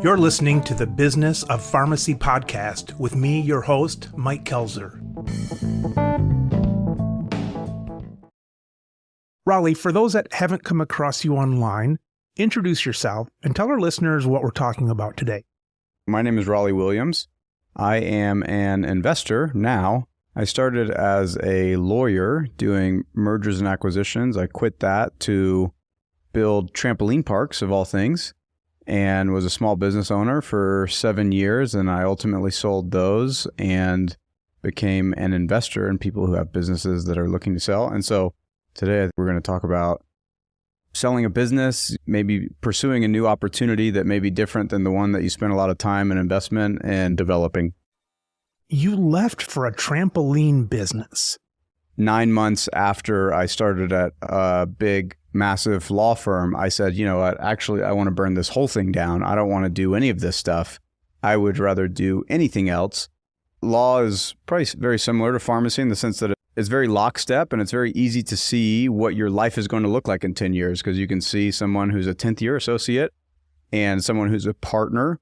You're listening to the Business of Pharmacy podcast with me, your host, Mike Koelzer. Raleigh, for those that haven't come across you online, introduce yourself and tell our listeners what we're talking about today. My name is Raleigh Williams. I am an investor now. I started as a lawyer doing mergers and acquisitions. I quit that to build trampoline parks, of all things, and was a small business owner for 7 years. And I ultimately sold those and became an investor in people who have businesses that are looking to sell. And so today we're going to talk about selling a business, maybe pursuing a new opportunity that may be different than the one that you spent a lot of time and investment and developing. You left for a trampoline business. 9 months after I started at a big, massive law firm, I said, you know what, actually, I want to burn this whole thing down. I don't want to do any of this stuff. I would rather do anything else. Law is probably very similar to pharmacy in the sense that it's very lockstep and it's very easy to see what your life is going to look like in 10 years because you can see someone who's a 10th year associate and someone who's a partner.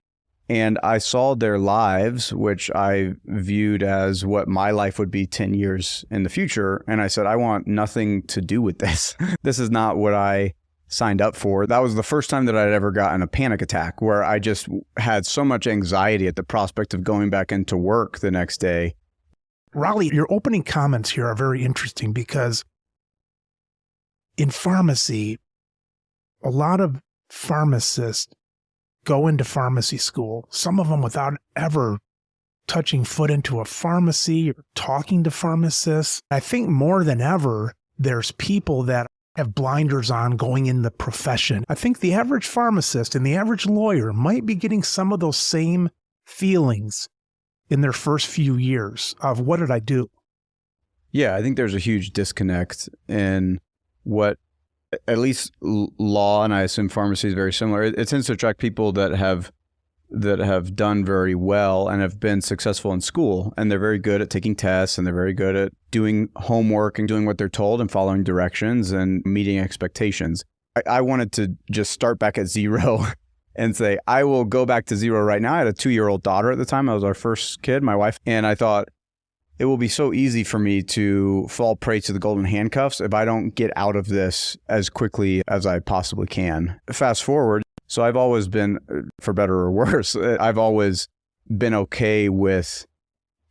And I saw their lives, which I viewed as what my life would be 10 years in the future. And I said, I want nothing to do with this. This is not what I signed up for. That was the first time that I'd ever gotten a panic attack where I just had so much anxiety at the prospect of going back into work the next day. Raleigh, your opening comments here are very interesting because in pharmacy, a lot of pharmacists go into pharmacy school, some of them without ever touching foot into a pharmacy or talking to pharmacists. I think more than ever, there's people that have blinders on going in the profession. I think the average pharmacist and the average lawyer might be getting some of those same feelings in their first few years of what did I do? Yeah, I think there's a huge disconnect in what at least law, and I assume pharmacy is very similar. It tends to attract people that have done very well and have been successful in school, and they're very good at taking tests, and they're very good at doing homework and doing what they're told and following directions and meeting expectations. I wanted to just start back at zero and say, I will go back to zero right now. I had a 2-year-old daughter at the time. I was our first kid, my wife, and I thought, it will be so easy for me to fall prey to the golden handcuffs if I don't get out of this as quickly as I possibly can. Fast forward. So I've always been, for better or worse, I've always been okay with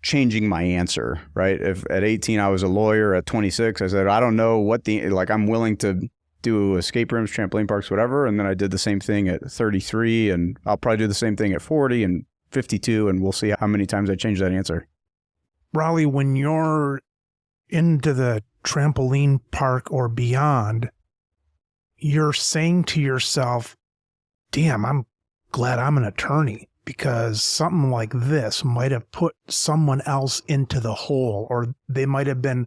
changing my answer, right? If at 18 I was a lawyer, at 26 I said, I don't know what I'm willing to do escape rooms, trampoline parks, whatever. And then I did the same thing at 33 and I'll probably do the same thing at 40 and 52 and we'll see how many times I change that answer. Raleigh, when you're into the trampoline park or beyond, you're saying to yourself, damn, I'm glad I'm an attorney because something like this might have put someone else into the hole, or they might have been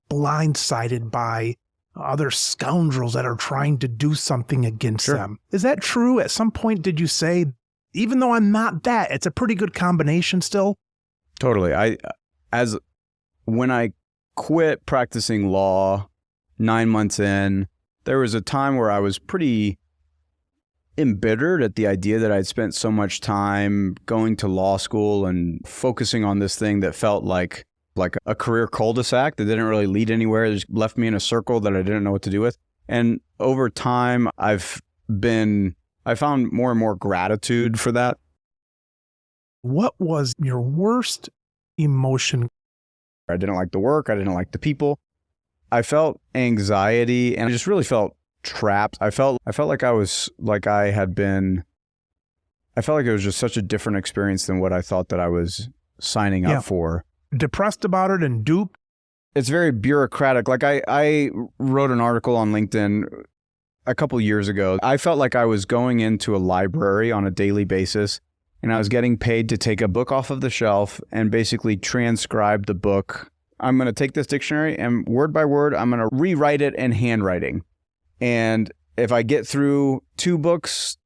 blindsided by other scoundrels that are trying to do something against them. Is that true? At some point, did you say, even though I'm not that, it's a pretty good combination still? Totally. When I quit practicing law 9 months in, there was a time where I was pretty embittered at the idea that I'd spent so much time going to law school and focusing on this thing that felt like a career cul-de-sac that didn't really lead anywhere. It just left me in a circle that I didn't know what to do with. And over time, I found more and more gratitude for that. What was your worst emotion? I didn't like the work. I didn't like the people. I felt anxiety and I just really felt trapped. I felt like I was I felt like it was just such a different experience than what I thought that I was signing up for. Depressed about it and duped? It's very bureaucratic. Like I wrote an article on LinkedIn a couple years ago. I felt like I was going into a library on a daily basis and I was getting paid to take a book off of the shelf and basically transcribe the book. I'm going to take this dictionary and word by word, I'm going to rewrite it in handwriting. And if I get through 2 books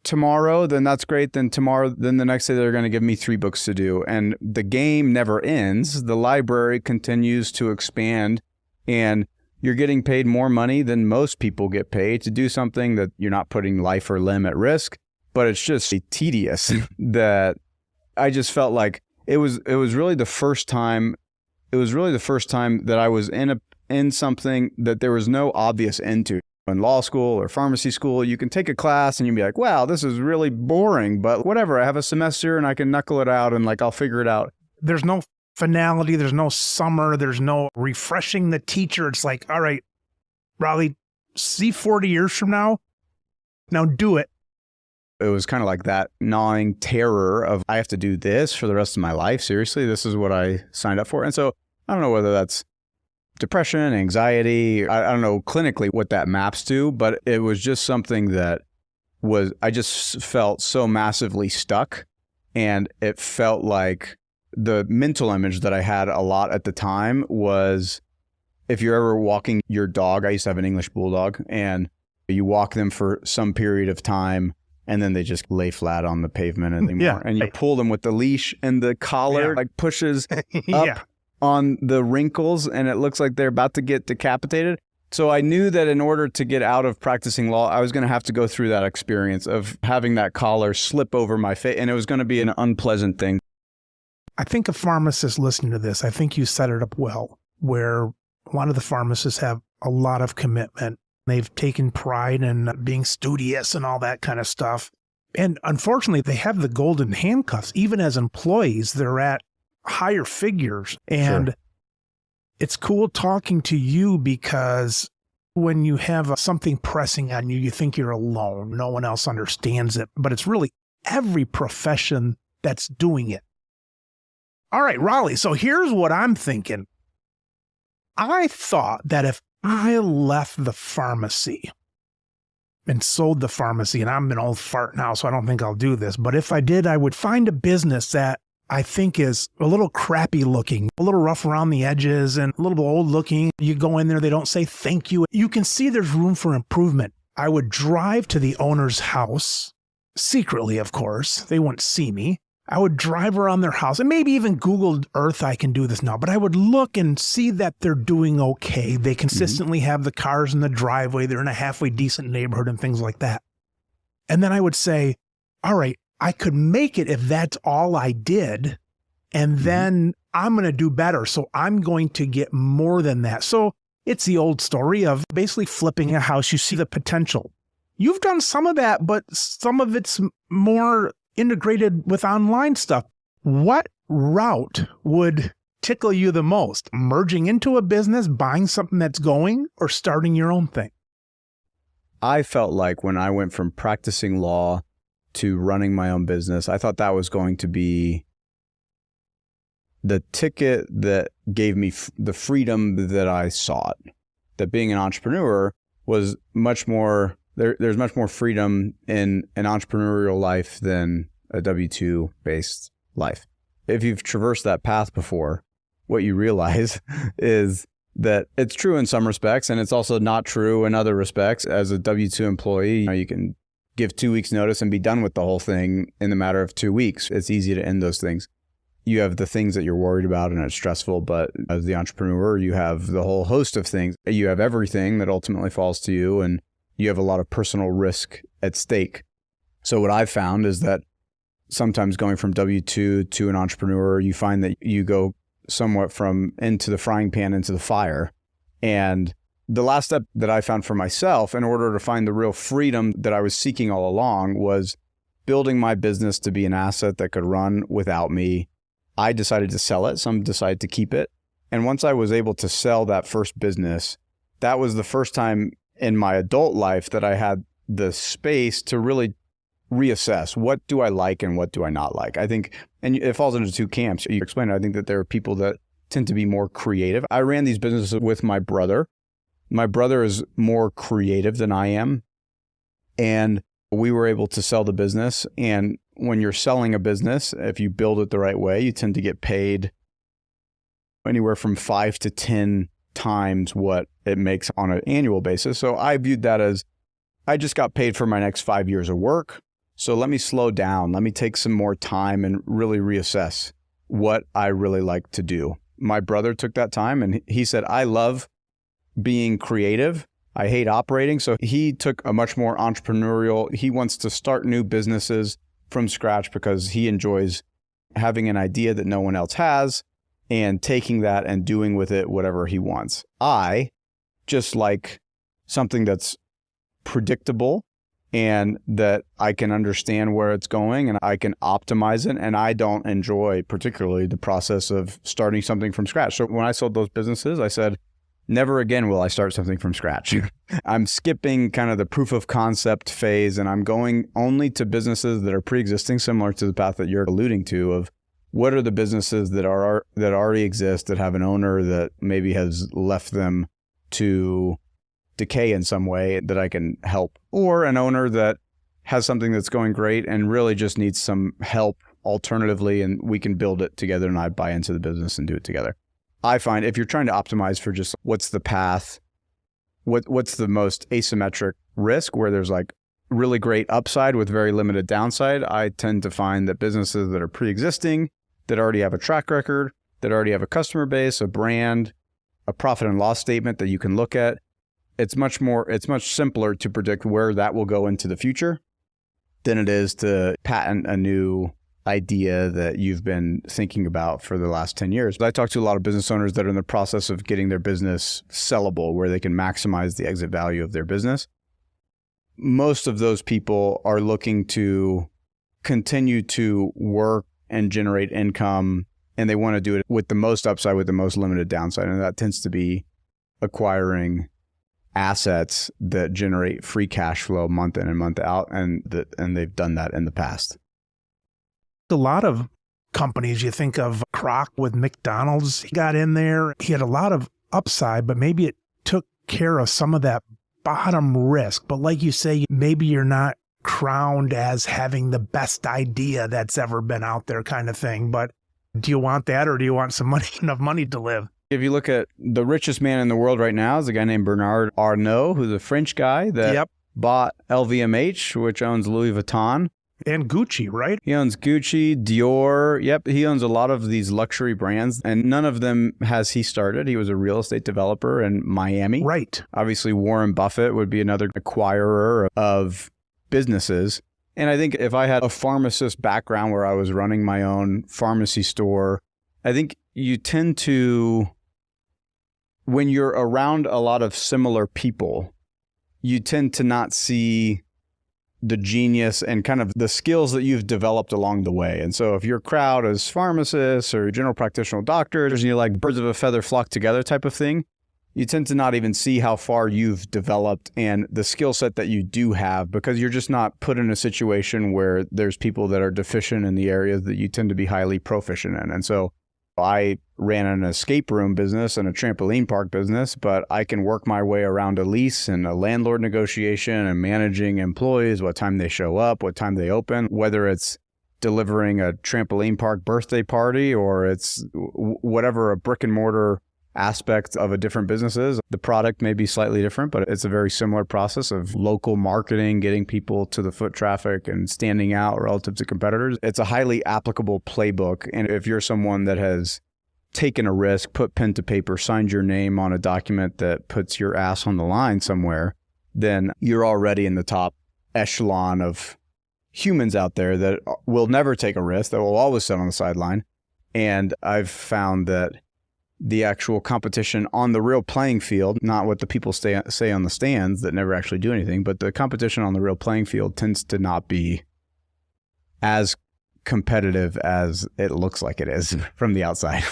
tomorrow, then that's great. Then the next day, they're going to give me 3 books to do. And the game never ends. The library continues to expand and you're getting paid more money than most people get paid to do something that you're not putting life or limb at risk. but it's just tedious that I just felt like it was really the first time. It was really the first time that I was in something that there was no obvious end to. In law school or pharmacy school, you can take a class and you'd be like, wow, this is really boring, but whatever. I have a semester and I can knuckle it out and like I'll figure it out. There's no finality. There's no summer. There's no refreshing the teacher. It's like, all right, Raleigh, see 40 years from now. Now do it. It was kind of like that gnawing terror of I have to do this for the rest of my life. Seriously, this is what I signed up for. And so I don't know whether that's depression, anxiety. I don't know clinically what that maps to, but it was just something that I just felt so massively stuck. And it felt like the mental image that I had a lot at the time was if you're ever walking your dog, I used to have an English bulldog, and you walk them for some period of time and then they just lay flat on the pavement anymore. And you pull them with the leash and the collar like pushes up on the wrinkles and it looks like they're about to get decapitated. So I knew that in order to get out of practicing law, I was going to have to go through that experience of having that collar slip over my face, and it was going to be an unpleasant thing. I think a pharmacist listening to this, I think you set it up well, where a lot of the pharmacists have a lot of commitment. They've taken pride in being studious and all that kind of stuff. And unfortunately, they have the golden handcuffs. Even as employees, they're at higher figures. And it's cool talking to you because when you have something pressing on you, you think you're alone. No one else understands it, but it's really every profession that's doing it. All right, Raleigh, so here's what I'm thinking. I thought that if I left the pharmacy and sold the pharmacy, and I'm an old fart now, so I don't think I'll do this, but if I did, I would find a business that I think is a little crappy looking, a little rough around the edges and a little bit old looking. You go in there, they don't say thank you. You can see there's room for improvement. I would drive to the owner's house, secretly, of course. They wouldn't see me. I would drive around their house and maybe even Google Earth. I can do this now, but I would look and see that they're doing okay. They consistently have the cars in the driveway. They're in a halfway decent neighborhood and things like that. And then I would say, all right, I could make it if that's all I did, and then I'm going to do better. So I'm going to get more than that. So it's the old story of basically flipping a house. You see the potential. You've done some of that, but some of it's more integrated with online stuff. What route would tickle you the most? Merging into a business, buying something that's going, or starting your own thing? I felt like when I went from practicing law to running my own business, I thought that was going to be the ticket that gave me the freedom that I sought. That being an entrepreneur was much more, there's much more freedom in an entrepreneurial life than a W-2 based life. If you've traversed that path before, what you realize is that it's true in some respects, and it's also not true in other respects. As a W-2 employee, you can give 2 weeks notice and be done with the whole thing in the matter of 2 weeks. It's easy to end those things. You have the things that you're worried about and it's stressful, but as the entrepreneur, you have the whole host of things. You have everything that ultimately falls to you, and you have a lot of personal risk at stake. So what I've found is that sometimes going from W-2 to an entrepreneur, you find that you go somewhat from into the frying pan into the fire. And the last step that I found for myself in order to find the real freedom that I was seeking all along was building my business to be an asset that could run without me. I decided to sell it. Some decided to keep it. And once I was able to sell that first business, that was the first time in my adult life that I had the space to really reassess what do I like and what do I not like. I think, and it falls into two camps. You explained it. I think that there are people that tend to be more creative. I ran these businesses with my brother. My brother is more creative than I am. And we were able to sell the business. And when you're selling a business, if you build it the right way, you tend to get paid anywhere from 5 to 10 times what it makes on an annual basis. So I viewed that as I just got paid for my next 5 years of work. So let me slow down. Let me take some more time and really reassess what I really like to do. My brother took that time and he said, I love being creative, I hate operating. So he took a much more entrepreneurial, he wants to start new businesses from scratch because he enjoys having an idea that no one else has and taking that and doing with it whatever he wants. I just like something that's predictable and that I can understand where it's going and I can optimize it. And I don't enjoy particularly the process of starting something from scratch. So when I sold those businesses, I said, never again will I start something from scratch. I'm skipping kind of the proof of concept phase and I'm going only to businesses that are pre-existing, similar to the path that you're alluding to of what are the businesses that already exist that have an owner that maybe has left them to decay in some way that I can help, or an owner that has something that's going great and really just needs some help alternatively, and we can build it together and I buy into the business and do it together. I find if you're trying to optimize for just what's the path, what's the most asymmetric risk where there's like really great upside with very limited downside, I tend to find that businesses that are pre-existing, that already have a track record, that already have a customer base, a brand, a profit and loss statement that you can look at, it's much simpler to predict where that will go into the future than it is to patent a new idea that you've been thinking about for the last 10 years. I talk to a lot of business owners that are in the process of getting their business sellable, where they can maximize the exit value of their business. Most of those people are looking to continue to work and generate income, and they want to do it with the most upside, with the most limited downside. And that tends to be acquiring assets that generate free cash flow month in and month out. And they've done that in the past. A lot of companies, you think of Kroc with McDonald's, he got in there. He had a lot of upside, but maybe it took care of some of that bottom risk. But like you say, maybe you're not crowned as having the best idea that's ever been out there kind of thing. But do you want that, or do you want some money, enough money to live? If you look at the richest man in the world right now is a guy named Bernard Arnault, who's a French guy that bought LVMH, which owns Louis Vuitton. And Gucci, right? He owns Gucci, Dior. Yep, he owns a lot of these luxury brands, and none of them has he started. He was a real estate developer in Miami. Right. Obviously, Warren Buffett would be another acquirer of businesses. And I think if I had a pharmacist background where I was running my own pharmacy store, I think you tend to, when you're around a lot of similar people, you tend to not see the genius and kind of the skills that you've developed along the way. And so if your crowd is pharmacists or general practitioner doctors, and you're like birds of a feather flock together type of thing, you tend to not even see how far you've developed and the skill set that you do have, because you're just not put in a situation where there's people that are deficient in the areas that you tend to be highly proficient in. And so I ran an escape room business and a trampoline park business, but I can work my way around a lease and a landlord negotiation and managing employees, what time they show up, what time they open, whether it's delivering a trampoline park birthday party or it's whatever a brick and mortar aspect of a different business is. The product may be slightly different, but it's a very similar process of local marketing, getting people to the foot traffic and standing out relative to competitors. It's a highly applicable playbook. And if you're someone that has taken a risk, put pen to paper, signed your name on a document that puts your ass on the line somewhere, then you're already in the top echelon of humans out there that will never take a risk, that will always sit on the sideline. And I've found that the actual competition on the real playing field, not what the people say on the stands that never actually do anything, but the competition on the real playing field tends to not be as competitive as it looks like it is from the outside.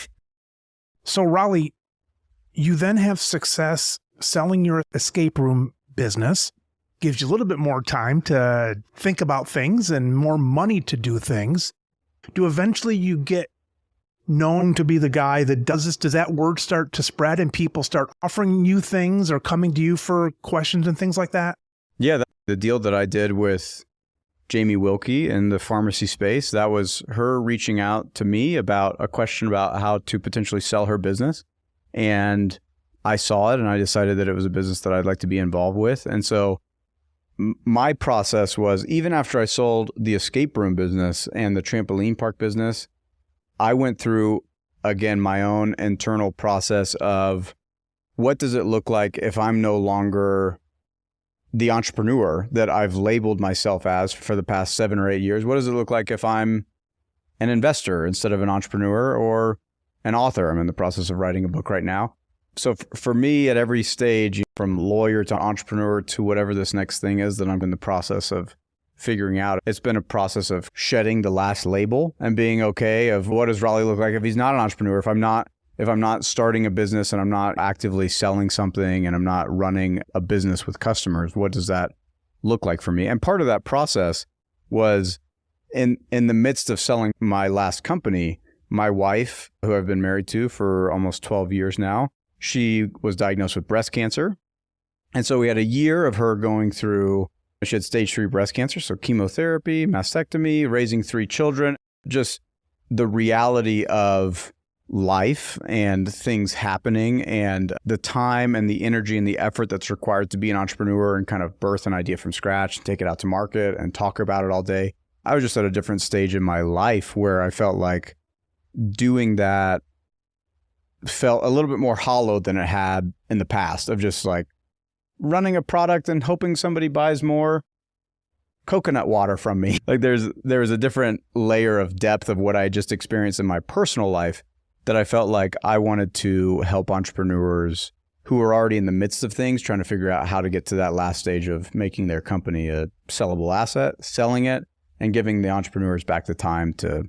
So Raleigh, you then have success selling your escape room business, gives you a little bit more time to think about things and more money to do things. Do eventually you get known to be the guy that does this? Does that word start to spread and people start offering you things or coming to you for questions and things like that? Yeah, the deal that I did with Jamie Wilkie in the pharmacy space, that was her reaching out to me about a question about how to potentially sell her business. And I saw it and I decided that it was a business that I'd like to be involved with. And so my process was, even after I sold the escape room business and the trampoline park business, I went through, again, my own internal process of what does it look like if I'm no longer the entrepreneur that I've labeled myself as for the past 7 or 8 years? What does it look like if I'm an investor instead of an entrepreneur, or an author? I'm in the process of writing a book right now. So for me, at every stage, from lawyer to entrepreneur to whatever this next thing is that I'm in the process of figuring out, it's been a process of shedding the last label and being okay of what does Raleigh look like if he's not an entrepreneur, if I'm not starting a business and I'm not actively selling something and I'm not running a business with customers, what does that look like for me? And part of that process was in the midst of selling my last company, my wife, who I've been married to for almost 12 years now, she was diagnosed with breast cancer. And so we had a year of her going through, she had stage 3 breast cancer, so chemotherapy, mastectomy, raising 3 children, just the reality of life and things happening and the time and the energy and the effort that's required to be an entrepreneur and kind of birth an idea from scratch and take it out to market and talk about it all day. I was just at a different stage in my life where I felt like doing that felt a little bit more hollow than it had in the past, of just like running a product and hoping somebody buys more coconut water from me. Like there's a different layer of depth of what I just experienced in my personal life that I felt like I wanted to help entrepreneurs who are already in the midst of things, trying to figure out how to get to that last stage of making their company a sellable asset, selling it, and giving the entrepreneurs back the time to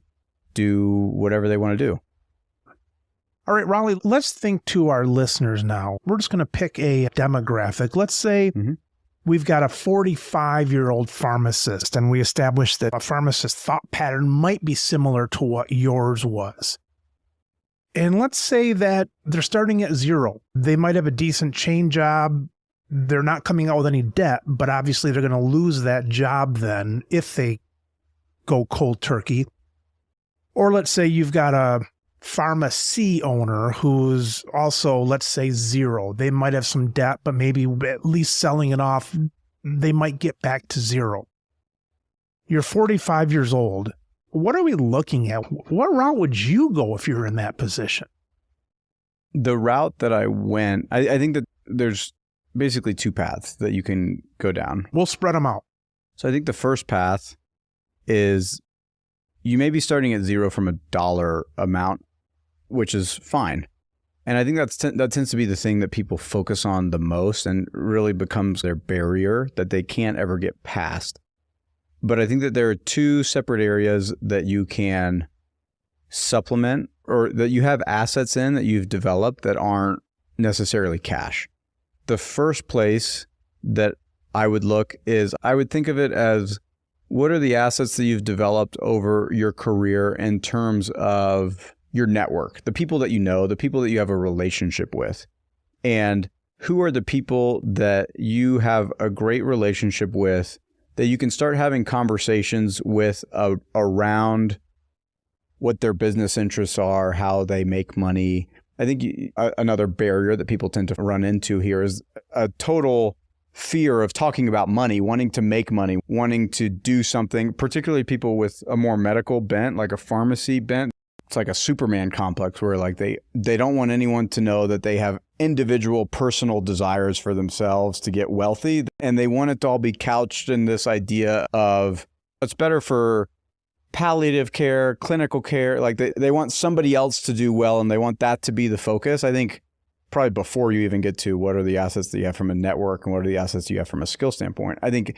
do whatever they want to do. All right, Raleigh, let's think to our listeners now. We're just going to pick a demographic. Let's say we've got a 45-year-old pharmacist, and we established that a pharmacist's thought pattern might be similar to what yours was. And let's say that they're starting at zero. They might have a decent chain job. They're not coming out with any debt, but obviously they're going to lose that job then if they go cold turkey. Or let's say you've got a pharmacy owner who's also, let's say, zero. They might have some debt, but maybe at least selling it off, they might get back to zero. You're 45 years old. What are we looking at? What route would you go if you were in that position? The route that I went, I think that there's basically 2 paths that you can go down. We'll spread them out. So I think the first path is you may be starting at zero from a dollar amount, which is fine. And I think that tends to be the thing that people focus on the most and really becomes their barrier that they can't ever get past. But I think that there are 2 separate areas that you can supplement, or that you have assets in that you've developed that aren't necessarily cash. The first place that I would look is, I would think of it as, what are the assets that you've developed over your career in terms of your network, the people that you know, the people that you have a relationship with, and who are the people that you have a great relationship with that you can start having conversations with around what their business interests are, how they make money. I think another barrier that people tend to run into here is a total fear of talking about money, wanting to make money, wanting to do something, particularly people with a more medical bent, like a pharmacy bent. It's like a Superman complex where like they don't want anyone to know that they have individual personal desires for themselves to get wealthy. And they want it to all be couched in this idea of it's better for palliative care, clinical care. Like they want somebody else to do well and they want that to be the focus. I think probably before you even get to what are the assets that you have from a network and what are the assets you have from a skill standpoint, I think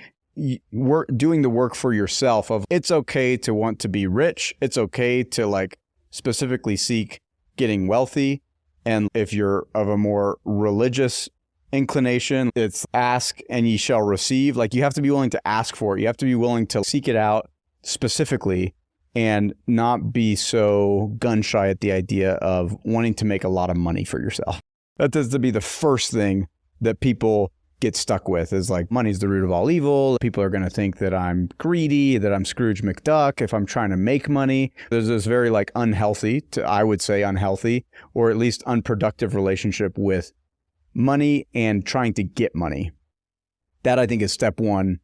doing the work for yourself of it's okay to want to be rich. It's okay to like specifically seek getting wealthy. And if you're of a more religious inclination, it's ask and ye shall receive. Like you have to be willing to ask for it. You have to be willing to seek it out specifically and not be so gun shy at the idea of wanting to make a lot of money for yourself. That tends to be the first thing that people get stuck with, is like money's the root of all evil. People are going to think that I'm greedy, that I'm Scrooge McDuck if I'm trying to make money. There's this very like unhealthy, I would say unhealthy, or at least unproductive relationship with money and trying to get money. That I think is step one,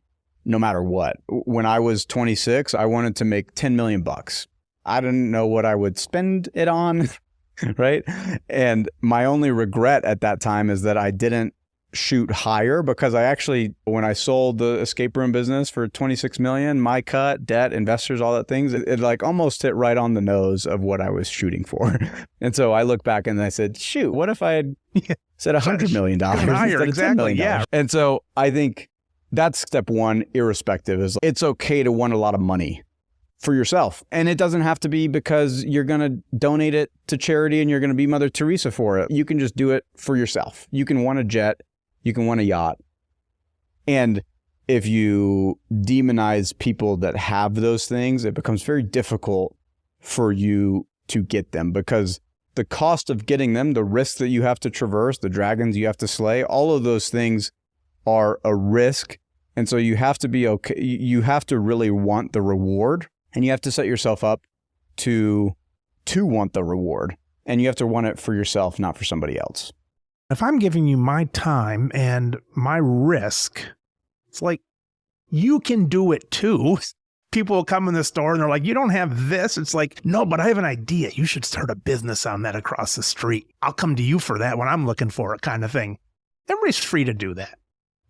no matter what. When I was 26, I wanted to make 10 million bucks. I didn't know what I would spend it on. right? And my only regret at that time is that I didn't shoot higher, because I actually, when I sold the escape room business for 26 million, my cut, debt, investors, all that things, it like almost hit right on the nose of what I was shooting for. And so I look back and I said, shoot, what if I had said $100 million instead of $10 million? Yeah. And so I think that's step one, irrespective, is it's okay to want a lot of money for yourself. And it doesn't have to be because you're going to donate it to charity and you're going to be Mother Teresa for it. You can just do it for yourself. You can want a jet. You can want a yacht. And if you demonize people that have those things, it becomes very difficult for you to get them, because the cost of getting them, the risks that you have to traverse, the dragons you have to slay, all of those things are a risk. And so you have to be okay. You have to really want the reward, and you have to set yourself up to want the reward, and you have to want it for yourself, not for somebody else. If I'm giving you my time and my risk, it's like, you can do it too. People will come in the store and they're like, you don't have this. It's like, no, but I have an idea. You should start a business on that across the street. I'll come to you for that when I'm looking for it, kind of thing. Everybody's free to do that.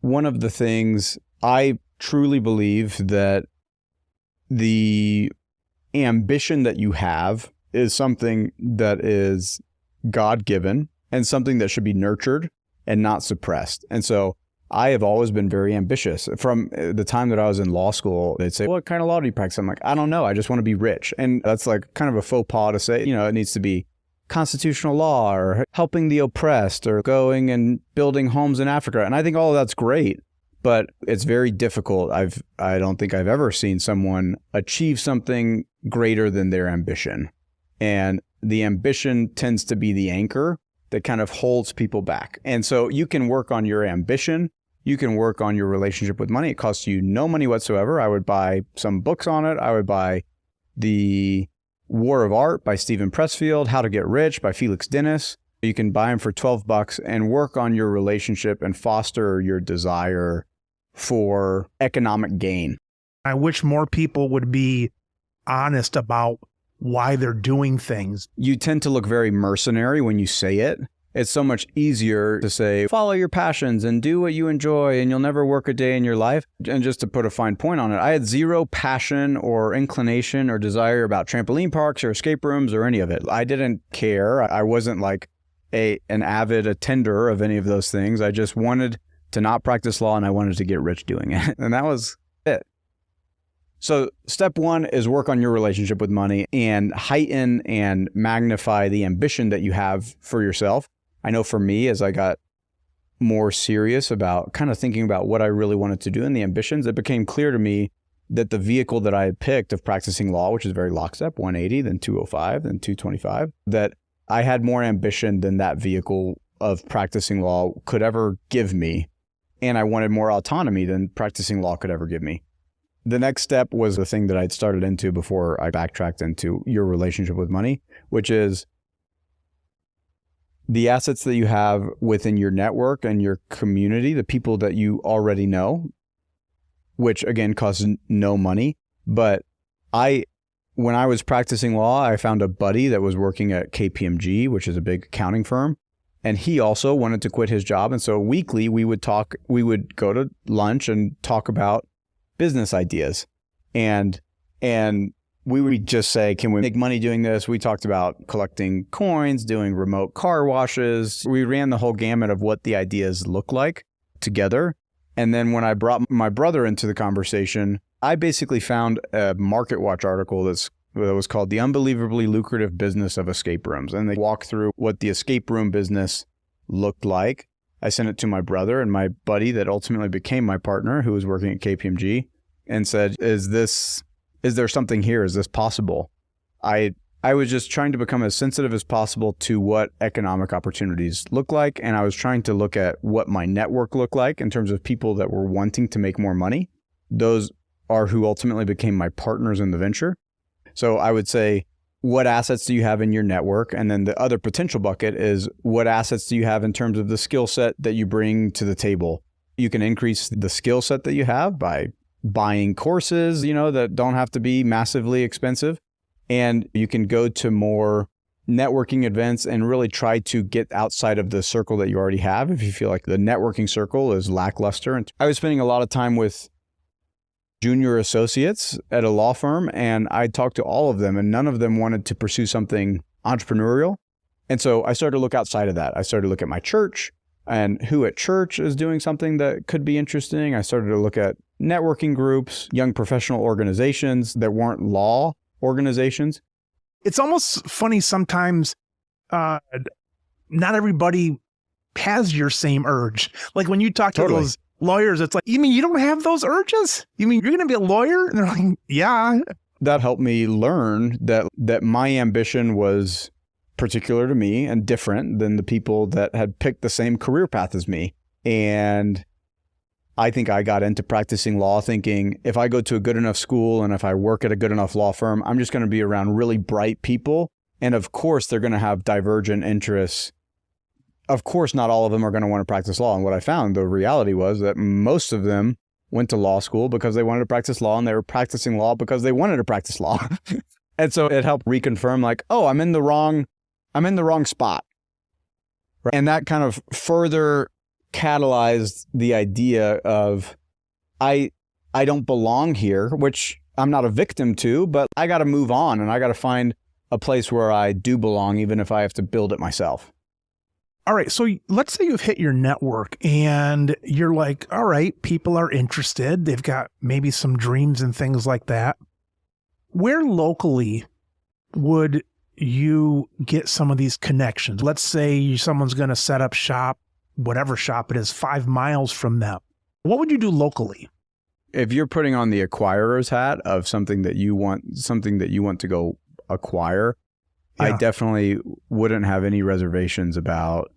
One of the things, I truly believe that the ambition that you have is something that is God-given, and something that should be nurtured and not suppressed. And so I have always been very ambitious. From the time that I was in law school, they'd say, what kind of law do you practice? I'm like, I don't know. I just want to be rich. And that's like kind of a faux pas to say, it needs to be constitutional law or helping the oppressed or going and building homes in Africa. And I think all of that's great, but it's very difficult. I don't think I've ever seen someone achieve something greater than their ambition. And the ambition tends to be the anchor that kind of holds people back. And so you can work on your ambition. You can work on your relationship with money. It costs you no money whatsoever. I would buy some books on it. I would buy The War of Art by Stephen Pressfield, How to Get Rich by Felix Dennis. You can buy them for $12 and work on your relationship and foster your desire for economic gain. I wish more people would be honest about why they're doing things. You tend to look very mercenary when you say it. It's so much easier to say, follow your passions and do what you enjoy and you'll never work a day in your life. And just to put a fine point on it, I had zero passion or inclination or desire about trampoline parks or escape rooms or any of it. I didn't care. I wasn't like an avid attender of any of those things. I just wanted to not practice law and I wanted to get rich doing it. And that was it. So step one is work on your relationship with money and heighten and magnify the ambition that you have for yourself. I know for me, as I got more serious about kind of thinking about what I really wanted to do and the ambitions, it became clear to me that the vehicle that I had picked of practicing law, which is very lockstep, 180, then 205, then 225, that I had more ambition than that vehicle of practicing law could ever give me. And I wanted more autonomy than practicing law could ever give me. The next step was the thing that I'd started into before I backtracked into your relationship with money, which is the assets that you have within your network and your community, the people that you already know, which again costs no money. But when I was practicing law, I found a buddy that was working at KPMG, which is a big accounting firm. And he also wanted to quit his job. And so weekly we would go to lunch and talk about business ideas. And we would just say, can we make money doing this? We talked about collecting coins, doing remote car washes. We ran the whole gamut of what the ideas look like together. And then when I brought my brother into the conversation, I basically found a MarketWatch article that was called The Unbelievably Lucrative Business of Escape Rooms. And they walk through what the escape room business looked like. I sent it to my brother and my buddy that ultimately became my partner, who was working at KPMG, and said, is there something here? Is this possible? I was just trying to become as sensitive as possible to what economic opportunities look like. And I was trying to look at what my network looked like in terms of people that were wanting to make more money. Those are who ultimately became my partners in the venture. So I would say, what assets do you have in your network? And then the other potential bucket is, what assets do you have in terms of the skill set that you bring to the table? You can increase the skill set that you have by buying courses, that don't have to be massively expensive. And you can go to more networking events and really try to get outside of the circle that you already have if you feel like the networking circle is lackluster. And I was spending a lot of time with junior associates at a law firm, and I talked to all of them, and none of them wanted to pursue something entrepreneurial. And so I started to look outside of that. I started to look at my church and who at church is doing something that could be interesting. I started to look at networking groups, young professional organizations that weren't law organizations. It's almost funny sometimes, not everybody has your same urge. Like when you talk to those lawyers, it's like, you mean you don't have those urges? You mean you're going to be a lawyer? And they're like, yeah. That helped me learn that my ambition was particular to me and different than the people that had picked the same career path as me. And I think I got into practicing law thinking if I go to a good enough school and if I work at a good enough law firm, I'm just going to be around really bright people. And of course, they're going to have divergent interests. Of course, not all of them are going to want to practice law. And what I found, the reality was that most of them went to law school because they wanted to practice law, and they were practicing law because they wanted to practice law. And so it helped reconfirm like, oh, I'm in the wrong spot. Right? And that kind of further catalyzed the idea of I don't belong here, which I'm not a victim to, but I got to move on and I got to find a place where I do belong, even if I have to build it myself. All right. So let's say you've hit your network and you're like, all right, people are interested. They've got maybe some dreams and things like that. Where locally would you get some of these connections? Let's say someone's going to set up shop, whatever shop it is, 5 miles from them. What would you do locally? If you're putting on the acquirer's hat of something that you want to go acquire, I definitely wouldn't have any reservations about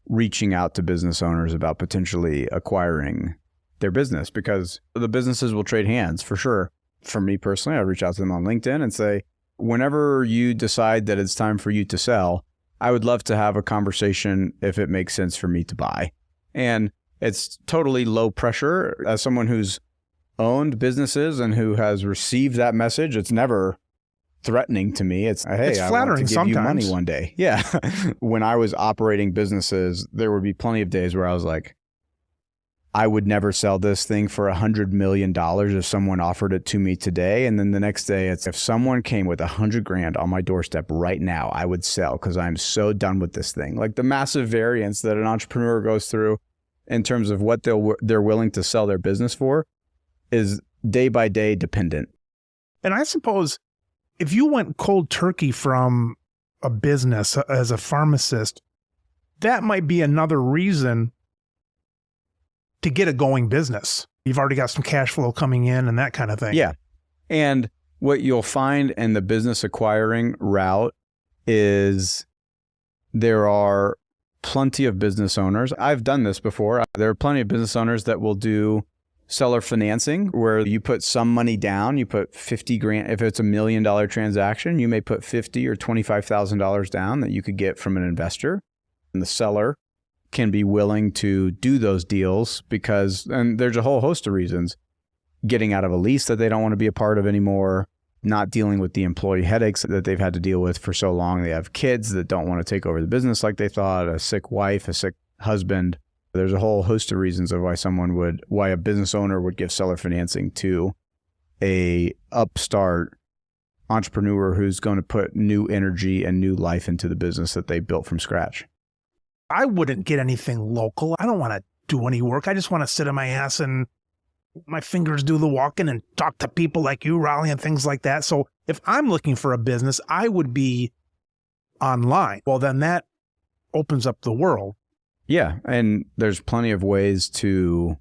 reaching out to business owners about potentially acquiring their business, because the businesses will trade hands for sure. For me personally, I'd reach out to them on LinkedIn and say, whenever you decide that it's time for you to sell, I would love to have a conversation if it makes sense for me to buy. And it's totally low pressure. As someone who's owned businesses and who has received that message, it's never threatening to me. It's, hey, it's I flattering want to give sometimes. you money one day. Yeah. When I was operating businesses, there would be plenty of days where I was like, I would never sell this thing for $100 million if someone offered it to me today. And then the next day, it's if someone came with $100,000 on my doorstep right now, I would sell because I'm so done with this thing. Like the massive variance that an entrepreneur goes through in terms of what they're willing to sell their business for is day by day dependent. And I suppose if you went cold turkey from a business as a pharmacist, that might be another reason to get a going business. You've already got some cash flow coming in and that kind of thing. Yeah. And what you'll find in the business acquiring route is there are plenty of business owners. I've done this before. There are plenty of business owners that will do seller financing where you put some money down, you put $50,000. If it's $1 million transaction, you may put $50,000 or $25,000 down that you could get from an investor. And the seller can be willing to do those deals because, and there's a whole host of reasons, getting out of a lease that they don't want to be a part of anymore, not dealing with the employee headaches that they've had to deal with for so long. They have kids that don't want to take over the business like they thought, a sick wife, a sick husband. There's a whole host of reasons of why a business owner would give seller financing to a upstart entrepreneur who's going to put new energy and new life into the business that they built from scratch. I wouldn't get anything local. I don't want to do any work. I just want to sit on my ass and my fingers do the walking and talk to people like you, Raleigh, and things like that. So if I'm looking for a business, I would be online. Well, then that opens up the world. Yeah. And there's plenty of ways to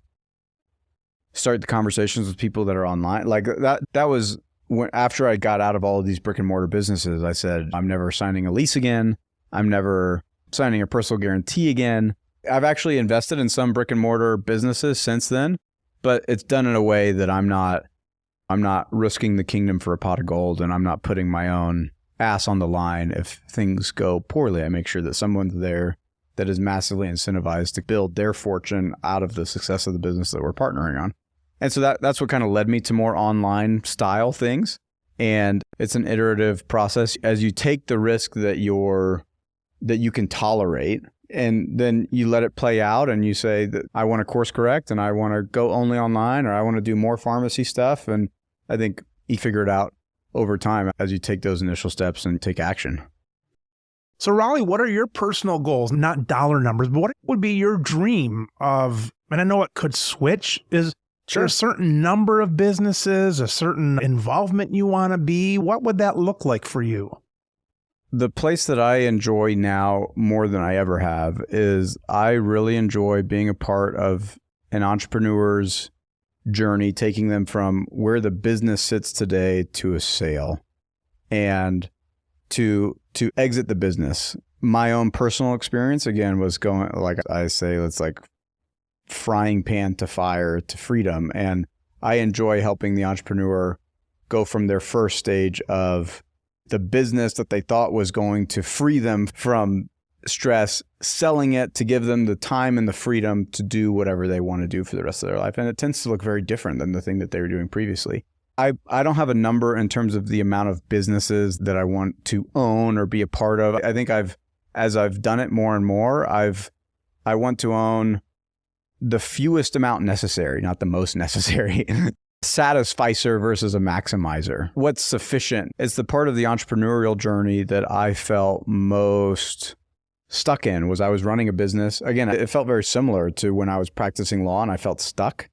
start the conversations with people that are online. Like that was when, after I got out of all of these brick and mortar businesses, I said, I'm never signing a lease again. I'm never signing a personal guarantee again. I've actually invested in some brick and mortar businesses since then, but it's done in a way that I'm not risking the kingdom for a pot of gold, and I'm not putting my own ass on the line if things go poorly. I make sure that someone's there that is massively incentivized to build their fortune out of the success of the business that we're partnering on. And so that's what kind of led me to more online style things. And it's an iterative process as you take the risk that you can tolerate, and then you let it play out and you say that I want to course correct and I want to go only online, or I want to do more pharmacy stuff. And I think you figure it out over time as you take those initial steps and take action. So Raleigh, what are your personal goals? Not dollar numbers, but what would be your dream of, and I know it could switch, is there a certain number of businesses, a certain involvement you want to be? What would that look like for you? The place that I enjoy now more than I ever have is I really enjoy being a part of an entrepreneur's journey, taking them from where the business sits today to a sale and to exit the business. My own personal experience, again, was going, like I say, it's like frying pan to fire to freedom. And I enjoy helping the entrepreneur go from their first stage of the business that they thought was going to free them from stress, selling it to give them the time and the freedom to do whatever they want to do for the rest of their life. And it tends to look very different than the thing that they were doing previously. I don't have a number in terms of the amount of businesses that I want to own or be a part of. I think as I've done it more and more, I want to own the fewest amount necessary, not the most necessary. Satisficer versus a maximizer. What's sufficient? It's the part of the entrepreneurial journey that I felt most stuck in. Was I was running a business. Again, it felt very similar to when I was practicing law and I felt stuck,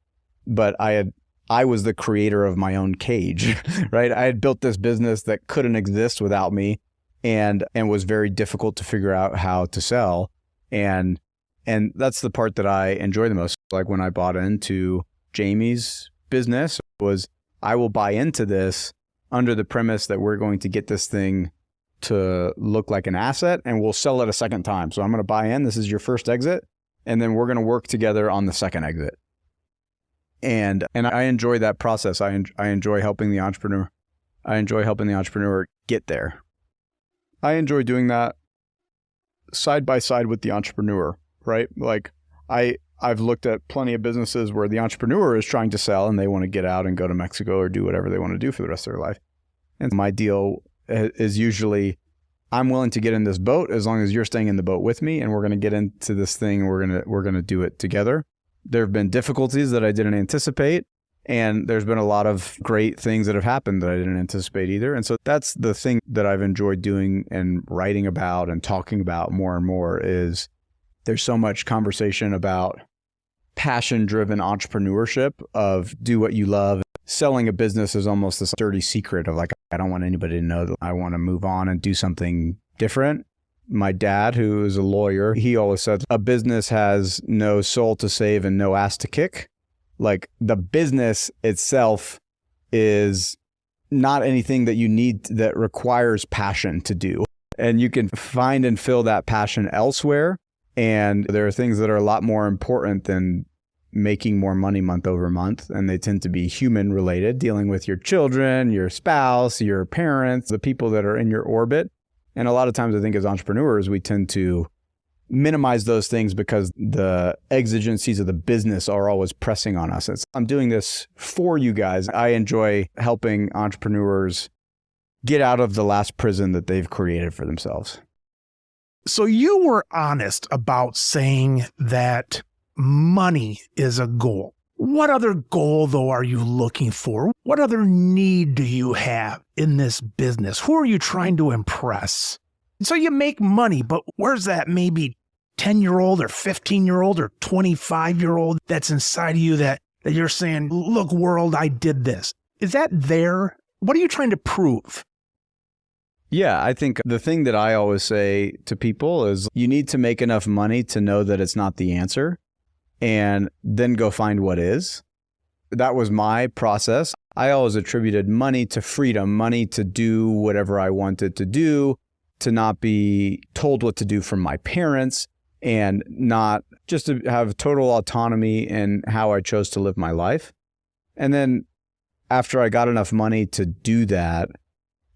but I was the creator of my own cage, right? I had built this business that couldn't exist without me and was very difficult to figure out how to sell. And that's the part that I enjoy the most. Like when I bought into Jamie's business, was I will buy into this under the premise that we're going to get this thing to look like an asset and we'll sell it a second time. So I'm going to buy in. This is your first exit. And then we're going to work together on the second exit. And I enjoy that process. I enjoy helping the entrepreneur. I enjoy helping the entrepreneur get there. I enjoy doing that side by side with the entrepreneur, right? Like I've looked at plenty of businesses where the entrepreneur is trying to sell and they want to get out and go to Mexico or do whatever they want to do for the rest of their life. And my deal is usually, I'm willing to get in this boat as long as you're staying in the boat with me, and we're going to get into this thing. We're going to do it together. There have been difficulties that I didn't anticipate, and there's been a lot of great things that have happened that I didn't anticipate either. And so that's the thing that I've enjoyed doing and writing about and talking about more and more is there's so much conversation about passion-driven entrepreneurship of do what you love. Selling a business is almost this dirty secret of like, I don't want anybody to know that I want to move on and do something different. My dad, who is a lawyer, he always said a business has no soul to save and no ass to kick. Like the business itself is not anything that you need that requires passion to do. And you can find and fill that passion elsewhere. And there are things that are a lot more important than making more money month over month. And they tend to be human related, dealing with your children, your spouse, your parents, the people that are in your orbit. And a lot of times I think as entrepreneurs, we tend to minimize those things because the exigencies of the business are always pressing on us. I'm doing this for you guys. I enjoy helping entrepreneurs get out of the last prison that they've created for themselves. So you were honest about saying that money is a goal. What other goal, though, are you looking for? What other need do you have in this business? Who are you trying to impress? So you make money, but where's that maybe 10-year-old or 15-year-old or 25-year-old that's inside of you that you're saying, look, world, I did this? Is that there? What are you trying to prove? Yeah, I think the thing that I always say to people is you need to make enough money to know that it's not the answer and then go find what is. That was my process. I always attributed money to freedom, money to do whatever I wanted to do, to not be told what to do from my parents, and not just to have total autonomy in how I chose to live my life. And then after I got enough money to do that,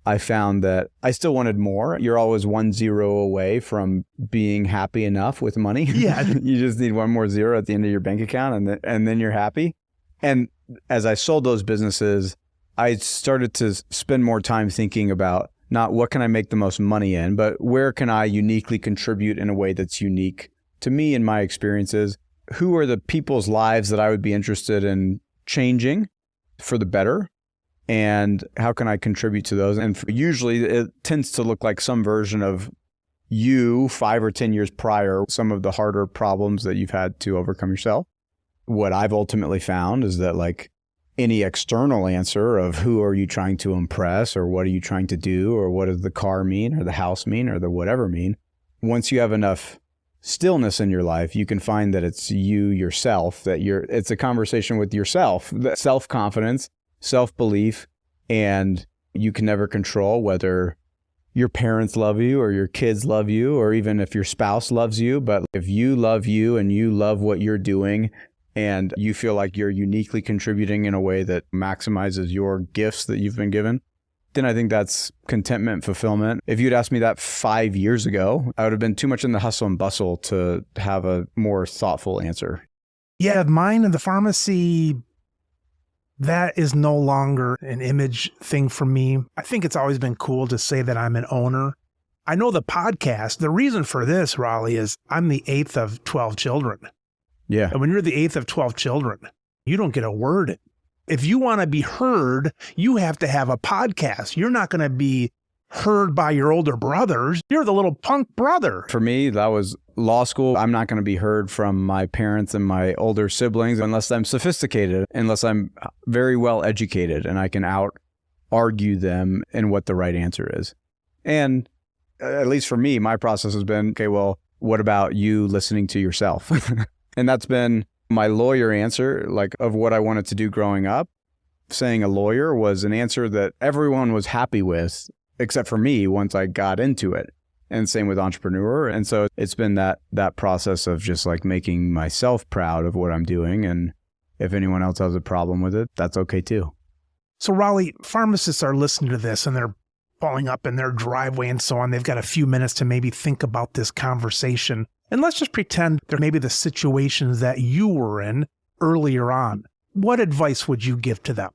I found that I still wanted more. You're always 1 zero away from being happy enough with money. Yeah. You just need one more zero at the end of your bank account and then you're happy. And as I sold those businesses, I started to spend more time thinking about not what can I make the most money in, but where can I uniquely contribute in a way that's unique to me and my experiences? Who are the people's lives that I would be interested in changing for the better? And how can I contribute to those? And usually it tends to look like some version of you 5 or 10 years prior, some of the harder problems that you've had to overcome yourself. What I've ultimately found is that like any external answer of who are you trying to impress, or what are you trying to do, or what does the car mean, or the house mean, or the whatever mean, once you have enough stillness in your life, you can find that it's you yourself, it's a conversation with yourself, that self-confidence, self-belief, and you can never control whether your parents love you or your kids love you, or even if your spouse loves you. But if you love you and you love what you're doing and you feel like you're uniquely contributing in a way that maximizes your gifts that you've been given, then I think that's contentment and fulfillment. If you'd asked me that 5 years ago, I would have been too much in the hustle and bustle to have a more thoughtful answer. Yeah, mine in the pharmacy, that is no longer an image thing for me. I think it's always been cool to say that I'm an owner. I know the podcast, the reason for this, Raleigh, is I'm the 8th of 12 children. Yeah. And when you're the 8th of 12 children, you don't get a word in. If you want to be heard, you have to have a podcast. You're not going to be heard by your older brothers. You're the little punk brother. For me, that was law school. I'm not going to be heard from my parents and my older siblings unless I'm sophisticated, unless I'm very well educated and I can out-argue them in what the right answer is. And at least for me, my process has been, okay, well, what about you listening to yourself? And that's been my lawyer answer, like of what I wanted to do growing up. Saying a lawyer was an answer that everyone was happy with, except for me once I got into it. And same with entrepreneur. And so it's been that process of just like making myself proud of what I'm doing. And if anyone else has a problem with it, that's okay too. So Raleigh, pharmacists are listening to this and they're pulling up in their driveway and so on. They've got a few minutes to maybe think about this conversation. And let's just pretend there may be the situations that you were in earlier on. What advice would you give to them?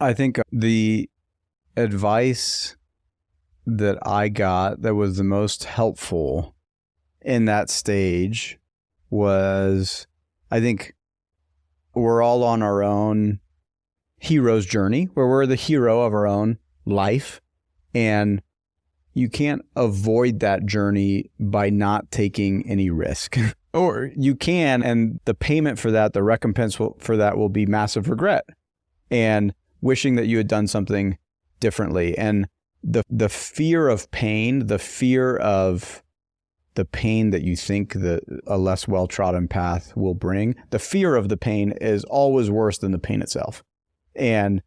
I think the advice that I got that was the most helpful in that stage was, I think we're all on our own hero's journey, where we're the hero of our own life, and you can't avoid that journey by not taking any risk. Or you can, and the payment for that, the recompense for that will be massive regret and wishing that you had done something differently. And the fear of pain, the fear of the pain that you think that a less well-trodden path will bring, the fear of the pain is always worse than the pain itself. And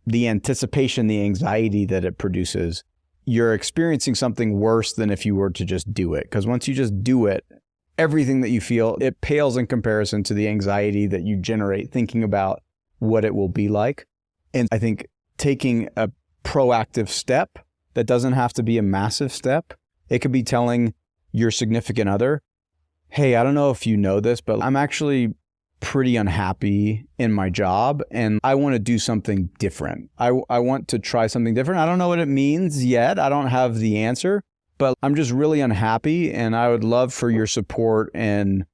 the anticipation, the anxiety that it produces, you're experiencing something worse than if you were to just do it. Because once you just do it, everything that you feel, it pales in comparison to the anxiety that you generate thinking about what it will be like. And I think taking a proactive step that doesn't have to be a massive step. It could be telling your significant other, hey, I don't know if you know this, but I'm actually pretty unhappy in my job and I want to do something different. I want to try something different. I don't know what it means yet. I don't have the answer, but I'm just really unhappy and I would love for your support in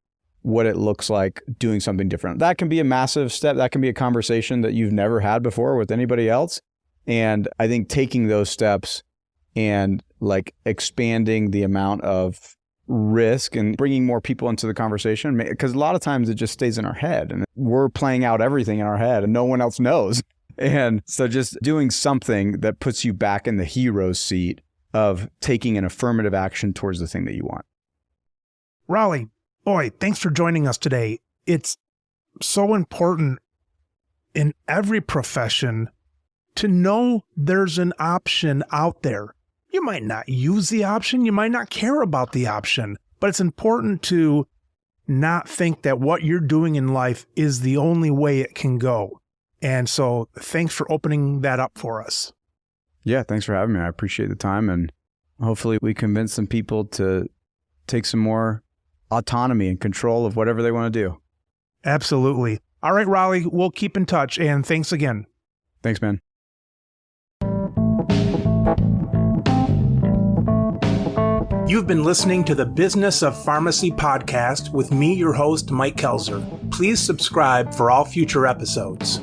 what it looks like doing something different. That can be a massive step. That can be a conversation that you've never had before with anybody else. And I think taking those steps and like expanding the amount of risk and bringing more people into the conversation, because a lot of times it just stays in our head and we're playing out everything in our head and no one else knows. And so just doing something that puts you back in the hero seat of taking an affirmative action towards the thing that you want. Raleigh, boy, thanks for joining us today. It's so important in every profession to know there's an option out there. You might not use the option, you might not care about the option, but it's important to not think that what you're doing in life is the only way it can go. And so thanks for opening that up for us. Yeah, thanks for having me. I appreciate the time, and hopefully we convince some people to take some more autonomy and control of whatever they want to do. Absolutely. All right, Raleigh, we'll keep in touch, and thanks again. Thanks, man. You've been listening to the Business of Pharmacy podcast with me, your host, Mike Koelzer. Please subscribe for all future episodes.